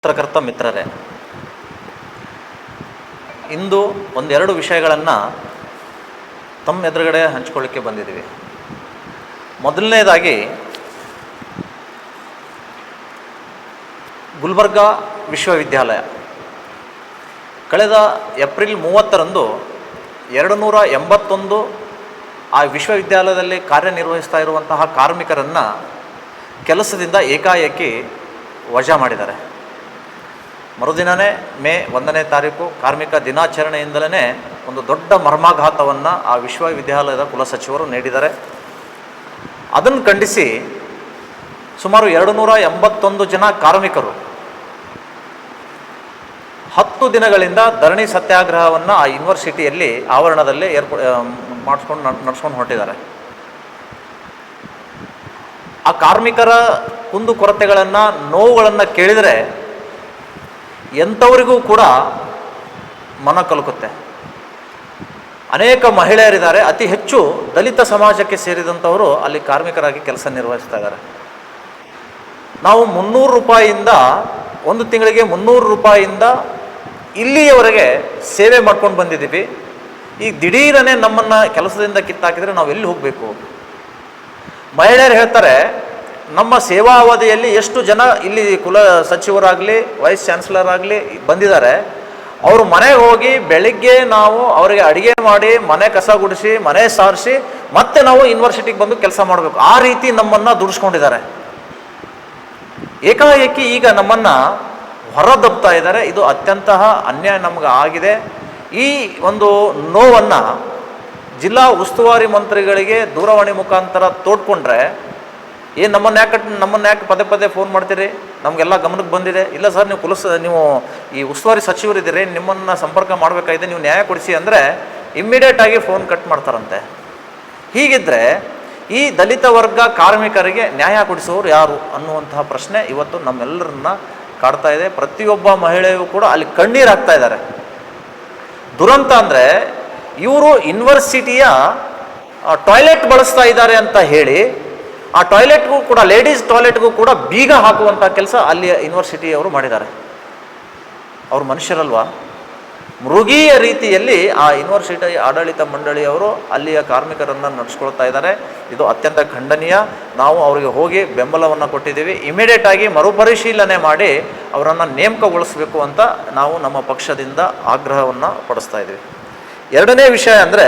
ಪತ್ರಕರ್ತ ಮಿತ್ರರೇ, ಇಂದು ಒಂದೆರಡು ವಿಷಯಗಳನ್ನು ತಮ್ಮ ಎದುರುಗಡೆ ಹಂಚ್ಕೊಳ್ಳಿಕ್ಕೆ ಬಂದಿದ್ದೀವಿ. ಮೊದಲನೇದಾಗಿ ಗುಲ್ಬರ್ಗಾ ವಿಶ್ವವಿದ್ಯಾಲಯ ಕಳೆದ ಏಪ್ರಿಲ್ 30ರಂದು 281 ಆ ವಿಶ್ವವಿದ್ಯಾಲಯದಲ್ಲಿ ಕಾರ್ಯನಿರ್ವಹಿಸ್ತಾ ಇರುವಂತಹ ಕಾರ್ಮಿಕರನ್ನು ಕೆಲಸದಿಂದ ಏಕಾಏಕಿ ವಜಾ ಮಾಡಿದ್ದಾರೆ. ಮರುದಿನವೇ ಮೇ 1ನೇ ತಾರೀಕು ಕಾರ್ಮಿಕ ದಿನಾಚರಣೆಯಿಂದಲೇ ಒಂದು ದೊಡ್ಡ ಮರ್ಮಾಘಾತವನ್ನು ಆ ವಿಶ್ವವಿದ್ಯಾಲಯದ ಕುಲಸಚಿವರು ನೀಡಿದ್ದಾರೆ. ಅದನ್ನು ಖಂಡಿಸಿ ಸುಮಾರು 281 ಜನ ಕಾರ್ಮಿಕರು 10 ದಿನಗಳಿಂದ ಧರಣಿ ಸತ್ಯಾಗ್ರಹವನ್ನು ಆ ಯೂನಿವರ್ಸಿಟಿಯಲ್ಲಿ ಆವರಣದಲ್ಲೇ ನಡೆಸ್ಕೊಂಡು ಹೊರಟಿದ್ದಾರೆ. ಆ ಕಾರ್ಮಿಕರ ಕುಂದುಕೊರತೆಗಳನ್ನು, ನೋವುಗಳನ್ನು ಕೇಳಿದರೆ ಎಂಥವರಿಗೂ ಕೂಡ ಮನ ಕಲಕುತ್ತೆ. ಅನೇಕ ಮಹಿಳೆಯರಿದ್ದಾರೆ, ಅತಿ ಹೆಚ್ಚು ದಲಿತ ಸಮಾಜಕ್ಕೆ ಸೇರಿದಂಥವರು ಅಲ್ಲಿ ಕಾರ್ಮಿಕರಾಗಿ ಕೆಲಸ ನಿರ್ವಹಿಸ್ತಾ ಇದ್ದಾರೆ. ನಾವು 300 ರೂಪಾಯಿಯಿಂದ ಒಂದು ತಿಂಗಳಿಗೆ 300 ರೂಪಾಯಿಯಿಂದ ಇಲ್ಲಿಯವರೆಗೆ ಸೇವೆ ಮಾಡ್ಕೊಂಡು ಬಂದಿದ್ದೀವಿ. ಈಗ ದಿಢೀರನೇ ನಮ್ಮನ್ನು ಕೆಲಸದಿಂದ ಕಿತ್ತಾಕಿದರೆ ನಾವು ಎಲ್ಲಿ ಹೋಗಬೇಕು? ಮಹಿಳೆಯರು ಹೇಳ್ತಾರೆ, ನಮ್ಮ ಸೇವಾ ಅವಧಿಯಲ್ಲಿ ಎಷ್ಟು ಜನ ಇಲ್ಲಿ ಕುಲ ಸಚಿವರಾಗಲಿ ವೈಸ್ ಚಾನ್ಸಲರ್ ಆಗಲಿ ಬಂದಿದ್ದಾರೆ, ಅವರು ಮನೆಗೆ ಹೋಗಿ ಬೆಳಿಗ್ಗೆ ನಾವು ಅವರಿಗೆ ಅಡುಗೆ ಮಾಡಿ, ಮನೆ ಕಸ ಗುಡಿಸಿ, ಮನೆ ಸಾರಿಸಿ, ಮತ್ತೆ ನಾವು ಯೂನಿವರ್ಸಿಟಿಗೆ ಬಂದು ಕೆಲಸ ಮಾಡಬೇಕು. ಆ ರೀತಿ ನಮ್ಮನ್ನು ದುಡಿಸ್ಕೊಂಡಿದ್ದಾರೆ. ಏಕಾಏಕಿ ಈಗ ನಮ್ಮನ್ನು ಹೊರದಬ್ತಾ ಇದ್ದಾರೆ. ಇದು ಅತ್ಯಂತ ಅನ್ಯಾಯ ನಮ್ಗೆ ಆಗಿದೆ. ಈ ಒಂದು ನೋವನ್ನು ಜಿಲ್ಲಾ ಉಸ್ತುವಾರಿ ಮಂತ್ರಿಗಳಿಗೆ ದೂರವಾಣಿ ಮುಖಾಂತರ ತೋಡ್ಕೊಂಡ್ರೆ, ನಮ್ಮನ್ನು ಯಾಕೆ ಪದೇ ಪದೇ ಫೋನ್ ಮಾಡ್ತೀರಿ, ನಮಗೆಲ್ಲ ಗಮನಕ್ಕೆ ಬಂದಿದೆ. ಇಲ್ಲ ಸರ್, ನೀವು ಈ ಉಸ್ತುವಾರಿ ಸಚಿವರಿದ್ದೀರಿ, ನಿಮ್ಮನ್ನು ಸಂಪರ್ಕ ಮಾಡಬೇಕಾಗಿದೆ, ನೀವು ನ್ಯಾಯ ಕೊಡಿಸಿ ಅಂದರೆ ಇಮ್ಮಿಡಿಯೇಟಾಗಿ ಫೋನ್ ಕಟ್ ಮಾಡ್ತಾರಂತೆ. ಹೀಗಿದ್ದರೆ ಈ ದಲಿತ ವರ್ಗ ಕಾರ್ಮಿಕರಿಗೆ ನ್ಯಾಯ ಕೊಡಿಸುವವರು ಯಾರು ಅನ್ನುವಂತಹ ಪ್ರಶ್ನೆ ಇವತ್ತು ನಮ್ಮೆಲ್ಲರನ್ನ ಕಾಡ್ತಾ ಇದೆ. ಪ್ರತಿಯೊಬ್ಬ ಮಹಿಳೆಯೂ ಕೂಡ ಅಲ್ಲಿ ಕಣ್ಣೀರು ಹಾಕ್ತಾ ಇದ್ದಾರೆ. ದುರಂತ ಅಂದರೆ ಇವರು ಯೂನಿವರ್ಸಿಟಿಯ ಟಾಯ್ಲೆಟ್ ಬಳಸ್ತಾ ಇದ್ದಾರೆ ಅಂತ ಹೇಳಿ ಆ ಟಾಯ್ಲೆಟ್ಗೂ ಕೂಡ, ಲೇಡೀಸ್ ಟಾಯ್ಲೆಟ್ಗೂ ಕೂಡ ಬೀಗ ಹಾಕುವಂಥ ಕೆಲಸ ಅಲ್ಲಿಯ ಯೂನಿವರ್ಸಿಟಿಯವರು ಮಾಡಿದ್ದಾರೆ. ಅವರು ಮನುಷ್ಯರಲ್ವಾ? ಮೃಗೀಯ ರೀತಿಯಲ್ಲಿ ಆ ಯೂನಿವರ್ಸಿಟಿ ಆಡಳಿತ ಮಂಡಳಿಯವರು ಅಲ್ಲಿಯ ಕಾರ್ಮಿಕರನ್ನು ನಡೆಸ್ಕೊಳ್ತಾ ಇದ್ದಾರೆ. ಇದು ಅತ್ಯಂತ ಖಂಡನೀಯ. ನಾವು ಅವರಿಗೆ ಹೋಗಿ ಬೆಂಬಲವನ್ನು ಕೊಟ್ಟಿದ್ದೀವಿ. ಇಮಿಡಿಯೇಟಾಗಿ ಮರುಪರಿಶೀಲನೆ ಮಾಡಿ ಅವರನ್ನು ನೇಮಕಗೊಳಿಸಬೇಕು ಅಂತ ನಾವು ನಮ್ಮ ಪಕ್ಷದಿಂದ ಆಗ್ರಹವನ್ನು ಪಡಿಸ್ತಾ ಇದ್ದೀವಿ. ಎರಡನೇ ವಿಷಯ ಅಂದರೆ,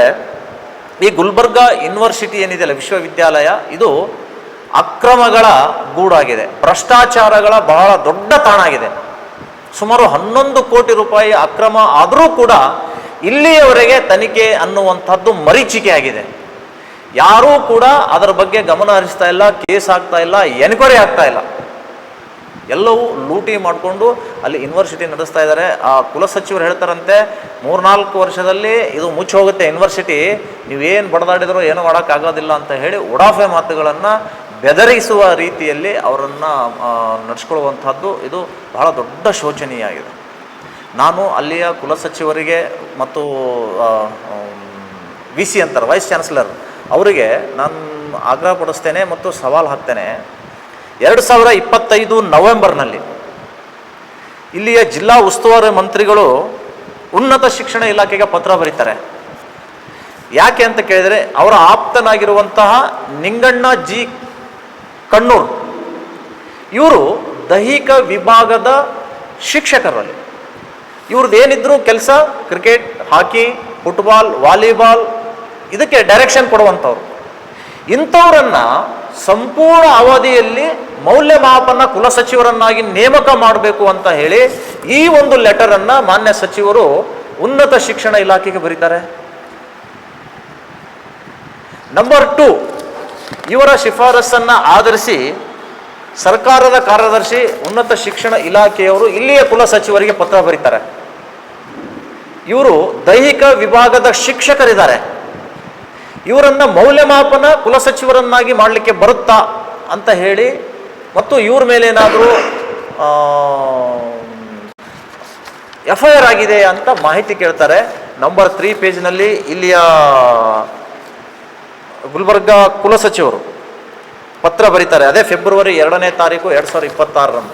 ಈ ಗುಲ್ಬರ್ಗಾ ಯೂನಿವರ್ಸಿಟಿ ಏನಿದೆಯಲ್ಲ, ವಿಶ್ವವಿದ್ಯಾಲಯ, ಇದು ಅಕ್ರಮಗಳ ಗೂಡಾಗಿದೆ. ಭ್ರಷ್ಟಾಚಾರಗಳ ಬಹಳ ದೊಡ್ಡ ತಾಣ ಆಗಿದೆ. ಸುಮಾರು 11 ಕೋಟಿ ರೂಪಾಯಿ ಅಕ್ರಮ ಆದರೂ ಕೂಡ ಇಲ್ಲಿಯವರೆಗೆ ತನಿಖೆ ಅನ್ನುವಂಥದ್ದು ಮರೀಚಿಕೆ ಆಗಿದೆ. ಯಾರೂ ಕೂಡ ಅದರ ಬಗ್ಗೆ ಗಮನ ಹರಿಸ್ತಾ ಇಲ್ಲ, ಕೇಸ್ ಆಗ್ತಾ ಇಲ್ಲ, ಎನ್ಕ್ವೈರಿ ಆಗ್ತಾ ಇಲ್ಲ. ಎಲ್ಲವೂ ಲೂಟಿ ಮಾಡಿಕೊಂಡು ಅಲ್ಲಿ ಯೂನಿವರ್ಸಿಟಿ ನಡೆಸ್ತಾ ಇದ್ದಾರೆ. ಆ ಕುಲಸಚಿವರು ಹೇಳ್ತಾರಂತೆ, 3-4 ವರ್ಷದಲ್ಲಿ ಇದು ಮುಚ್ಚಿ ಹೋಗುತ್ತೆ ಯೂನಿವರ್ಸಿಟಿ, ನೀವೇನು ಬಡದಾಡಿದ್ರೋ ಏನೂ ಮಾಡೋಕ್ಕಾಗೋದಿಲ್ಲ ಅಂತ ಹೇಳಿ ಉಡಾಫೆ ಮಾತುಗಳನ್ನು, ಬೆದರಿಸುವ ರೀತಿಯಲ್ಲಿ ಅವರನ್ನು ನಡೆಸ್ಕೊಳ್ಳುವಂಥದ್ದು ಇದು ಬಹಳ ದೊಡ್ಡ ಶೋಚನೀಯ ಆಗಿದೆ. ನಾನು ಅಲ್ಲಿಯ ಕುಲಸಚಿವರಿಗೆ ಮತ್ತು VC ಅಂತಾರೆ, ವೈಸ್ ಚಾನ್ಸಲರ್ ಅವರಿಗೆ ನಾನು ಆಗ್ರಹ ಪಡಿಸ್ತೇನೆ ಮತ್ತು ಸವಾಲು ಹಾಕ್ತೇನೆ. 2025 ನವೆಂಬರ್ನಲ್ಲಿ ಇಲ್ಲಿಯ ಜಿಲ್ಲಾ ಉಸ್ತುವಾರಿ ಮಂತ್ರಿಗಳು ಉನ್ನತ ಶಿಕ್ಷಣ ಇಲಾಖೆಗೆ ಪತ್ರ ಬರೀತಾರೆ. ಯಾಕೆ ಅಂತ ಕೇಳಿದರೆ, ಅವರ ಆಪ್ತನಾಗಿರುವಂತಹ ನಿಂಗಣ್ಣ ಜಿ ಕಣ್ಣೂರ್ ಇವರು ದೈಹಿಕ ವಿಭಾಗದ ಶಿಕ್ಷಕರಲ್ಲಿ. ಇವ್ರದ್ದು ಏನಿದ್ರು ಕೆಲಸ ಕ್ರಿಕೆಟ್, ಹಾಕಿ, ಫುಟ್ಬಾಲ್, ವಾಲಿಬಾಲ್, ಇದಕ್ಕೆ ಡೈರೆಕ್ಷನ್ ಕೊಡುವಂಥವ್ರು. ಇಂಥವರನ್ನು ಸಂಪೂರ್ಣ ಅವಧಿಯಲ್ಲಿ ಮೌಲ್ಯಮಾಪನ ಕುಲಸಚಿವರನ್ನಾಗಿ ನೇಮಕ ಮಾಡಬೇಕು ಅಂತ ಹೇಳಿ ಈ ಒಂದು ಲೆಟರನ್ನು ಮಾನ್ಯ ಸಚಿವರು ಉನ್ನತ ಶಿಕ್ಷಣ ಇಲಾಖೆಗೆ ಬರೀತಾರೆ. ನಂಬರ್ 2, ಇವರ ಶಿಫಾರಸನ್ನು ಆಧರಿಸಿ ಸರ್ಕಾರದ ಕಾರ್ಯದರ್ಶಿ ಉನ್ನತ ಶಿಕ್ಷಣ ಇಲಾಖೆಯವರು ಇಲ್ಲಿಯ ಕುಲಸಚಿವರಿಗೆ ಪತ್ರ ಬರೀತಾರೆ. ಇವರು ದೈಹಿಕ ವಿಭಾಗದ ಶಿಕ್ಷಕರಿದ್ದಾರೆ, ಇವರನ್ನು ಮೌಲ್ಯಮಾಪನ ಕುಲಸಚಿವರನ್ನಾಗಿ ಮಾಡಲಿಕ್ಕೆ ಬರುತ್ತಾ ಅಂತ ಹೇಳಿ, ಮತ್ತು ಇವ್ರ ಮೇಲೆ ಏನಾದರೂ FIR ಆಗಿದೆ ಅಂತ ಮಾಹಿತಿ ಕೇಳ್ತಾರೆ. ನಂಬರ್ 3 ಪೇಜ್ನಲ್ಲಿ ಇಲ್ಲಿಯ ಗುಲ್ಬರ್ಗಾ ಕುಲಸಚಿವರು ಪತ್ರ ಬರೀತಾರೆ. ಅದೇ ಫೆಬ್ರವರಿ 2ನೇ ತಾರೀಕು 2026ರಂದು.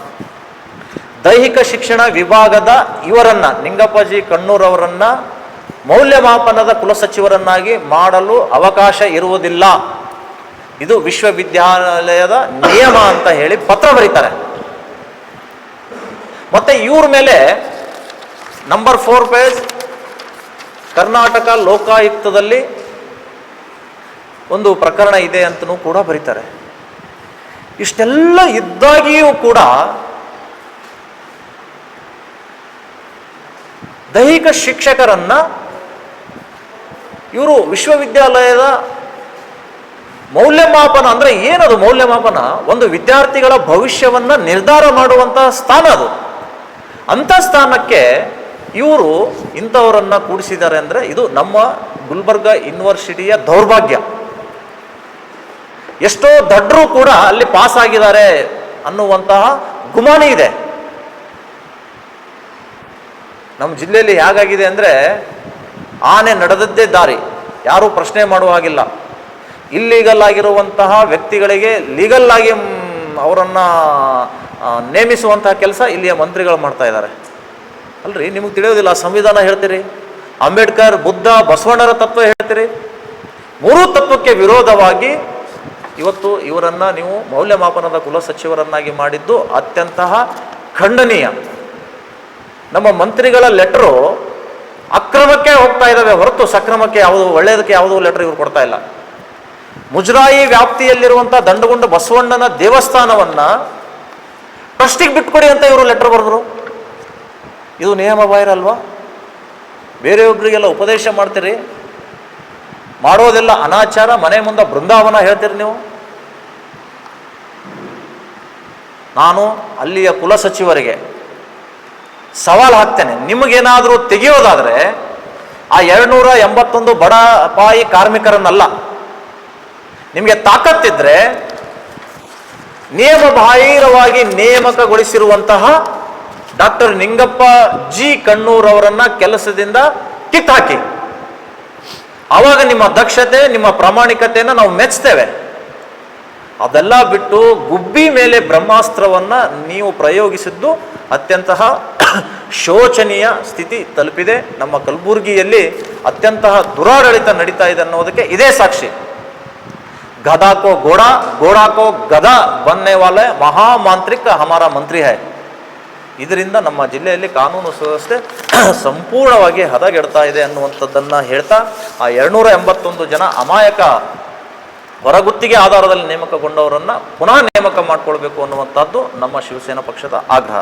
ದೈಹಿಕ ಶಿಕ್ಷಣ ವಿಭಾಗದ ಇವರನ್ನು ನಿಂಗಪ್ಪಾಜಿ ಕಣ್ಣೂರವರನ್ನು ಮೌಲ್ಯಮಾಪನದ ಕುಲಸಚಿವರನ್ನಾಗಿ ಮಾಡಲು ಅವಕಾಶ ಇರುವುದಿಲ್ಲ, ಇದು ವಿಶ್ವವಿದ್ಯಾಲಯದ ನಿಯಮ ಅಂತ ಹೇಳಿ ಪತ್ರ ಬರೀತಾರೆ. ಮತ್ತೆ ಇವ್ರ ಮೇಲೆ ನಂಬರ್ 4 ಪೇಜ್ ಕರ್ನಾಟಕ ಲೋಕಾಯುಕ್ತದಲ್ಲಿ ಒಂದು ಪ್ರಕರಣ ಇದೆ ಅಂತಲೂ ಕೂಡ ಬರೀತಾರೆ. ಇಷ್ಟೆಲ್ಲ ಇದ್ದಾಗಿಯೂ ಕೂಡ ದೈಹಿಕ ಶಿಕ್ಷಕರನ್ನ ಇವರು ವಿಶ್ವವಿದ್ಯಾಲಯದ ಮೌಲ್ಯಮಾಪನ ಅಂದರೆ ಏನದು ಮೌಲ್ಯಮಾಪನ? ಒಂದು ವಿದ್ಯಾರ್ಥಿಗಳ ಭವಿಷ್ಯವನ್ನ ನಿರ್ಧಾರ ಮಾಡುವಂತಹ ಸ್ಥಾನ ಅದು. ಅಂಥ ಸ್ಥಾನಕ್ಕೆ ಇವರು ಇಂಥವರನ್ನ ಕೂಡಿಸಿದ್ದಾರೆ ಅಂದರೆ ಇದು ನಮ್ಮ ಗುಲ್ಬರ್ಗ ಯೂನಿವರ್ಸಿಟಿಯ ದೌರ್ಭಾಗ್ಯ. ಎಷ್ಟೋ ದಡ್ಡರು ಕೂಡ ಅಲ್ಲಿ ಪಾಸ್ ಆಗಿದ್ದಾರೆ ಅನ್ನುವಂತಹ ಗುಮಾನಿ ಇದೆ. ನಮ್ಮ ಜಿಲ್ಲೆಯಲ್ಲಿ ಹೇಗಾಗಿದೆ ಅಂದರೆ ಆನೆ ನಡೆದದ್ದೇ ದಾರಿ, ಯಾರೂ ಪ್ರಶ್ನೆ ಮಾಡುವ ಹಾಗಿಲ್ಲ. ಇಲ್ಲೀಗಲ್ ಆಗಿರುವಂತಹ ವ್ಯಕ್ತಿಗಳಿಗೆ ಲೀಗಲ್ ಆಗಿ ಅವರನ್ನು ನೇಮಿಸುವಂತಹ ಕೆಲಸ ಇಲ್ಲಿಯ ಮಂತ್ರಿಗಳು ಮಾಡ್ತಾ ಇದ್ದಾರೆ. ಅಲ್ರಿ, ನಿಮಗೆ ತಿಳಿಯೋದಿಲ್ಲ, ಸಂವಿಧಾನ ಹೇಳ್ತೀರಿ, ಅಂಬೇಡ್ಕರ್, ಬುದ್ಧ, ಬಸವಣ್ಣರ ತತ್ವ ಹೇಳ್ತೀರಿ. ಮೂರೂ ತತ್ವಕ್ಕೆ ವಿರೋಧವಾಗಿ ಇವತ್ತು ಇವರನ್ನು ನೀವು ಮೌಲ್ಯಮಾಪನದ ಕುಲಸಚಿವರನ್ನಾಗಿ ಮಾಡಿದ್ದು ಅತ್ಯಂತ ಖಂಡನೀಯ. ನಮ್ಮ ಮಂತ್ರಿಗಳ ಲೆಟ್ರು ಅಕ್ರಮಕ್ಕೆ ಹೋಗ್ತಾ ಇದ್ದಾವೆ ಹೊರತು ಸಕ್ರಮಕ್ಕೆ ಯಾವುದು, ಒಳ್ಳೆಯದಕ್ಕೆ ಯಾವುದೋ ಲೆಟರ್ ಇವರು ಕೊಡ್ತಾ ಇಲ್ಲ. ಮುಜರಾಯಿ ವ್ಯಾಪ್ತಿಯಲ್ಲಿರುವಂಥ ದಂಡಗುಂಡ ಬಸವಣ್ಣನ ದೇವಸ್ಥಾನವನ್ನ ಟ್ರಸ್ಟಿಗೆ ಬಿಟ್ಕೊಡಿ ಅಂತ ಇವರು ಲೆಟರ್ ಬರೆದ್ರು. ಇದು ನಿಯಮ ಬಾಹಿರ ಅಲ್ವಾ? ಬೇರೆಯೊಬ್ಬರಿಗೆಲ್ಲ ಉಪದೇಶ ಮಾಡ್ತೀರಿ, ಮಾಡೋದೆಲ್ಲ ಅನಾಚಾರ, ಮನೆ ಮುಂದೆ ಬೃಂದಾವನ ಹೇಳ್ತೀರಿ ನೀವು. ನಾನು ಅಲ್ಲಿಯ ಕುಲಸಚಿವರಿಗೆ ಸವಾಲು ಹಾಕ್ತೇನೆ, ನಿಮಗೇನಾದರೂ ತೆಗೆಯೋದಾದರೆ ಆ 281 ಬಡ ಅಪಾಯಿ ಕಾರ್ಮಿಕರನ್ನಲ್ಲ, ನಿಮಗೆ ತಾಕತ್ತಿದ್ರೆ ನಿಯಮ ಬಾಹಿರವಾಗಿ ನೇಮಕಗೊಳಿಸಿರುವಂತಹ ಡಾಕ್ಟರ್ ನಿಂಗಪ್ಪ ಜಿ ಕಣ್ಣೂರವರನ್ನ ಕೆಲಸದಿಂದ ಕಿತ್ತಾಕಿ. ಆವಾಗ ನಿಮ್ಮ ದಕ್ಷತೆ, ನಿಮ್ಮ ಪ್ರಾಮಾಣಿಕತೆಯನ್ನು ನಾವು ಮೆಚ್ಚುತ್ತೇವೆ. ಅದೆಲ್ಲ ಬಿಟ್ಟು ಗುಬ್ಬಿ ಮೇಲೆ ಬ್ರಹ್ಮಾಸ್ತ್ರವನ್ನ ನೀವು ಪ್ರಯೋಗಿಸಿದ್ದು ಅತ್ಯಂತ ಶೋಚನೀಯ ಸ್ಥಿತಿ ತಲುಪಿದೆ. ನಮ್ಮ ಕಲಬುರಗಿಯಲ್ಲಿ ಅತ್ಯಂತ ದುರಾಡಳಿತ ನಡೀತಾ ಇದೆ ಅನ್ನೋದಕ್ಕೆ ಇದೇ ಸಾಕ್ಷಿ. ಗದಾ ಕೋ ಗೋಡಾ, ಗೋಡಾ ಕೋ ಗದಾ ಬನ್ನೆ ವಾಲೆ ಮಹಾಮಾಂತ್ರಿಕ ಹಮಾರ ಮಂತ್ರಿ ಹೈ. ಇದರಿಂದ ನಮ್ಮ ಜಿಲ್ಲೆಯಲ್ಲಿ ಕಾನೂನು ಸುವ್ಯವಸ್ಥೆ ಸಂಪೂರ್ಣವಾಗಿ ಹದಗೆಡ್ತಾ ಇದೆ ಅನ್ನುವಂಥದ್ದನ್ನು ಹೇಳ್ತಾ, ಆ 281 ಜನ ಅಮಾಯಕ ಹೊರಗುತ್ತಿಗೆ ಆಧಾರದಲ್ಲಿ ನೇಮಕಗೊಂಡವರನ್ನು ಪುನಃ ನೇಮಕ ಮಾಡಿಕೊಳ್ಬೇಕು ಅನ್ನುವಂಥದ್ದು ನಮ್ಮ ಶಿವಸೇನಾ ಪಕ್ಷದ ಆಗ್ರಹ.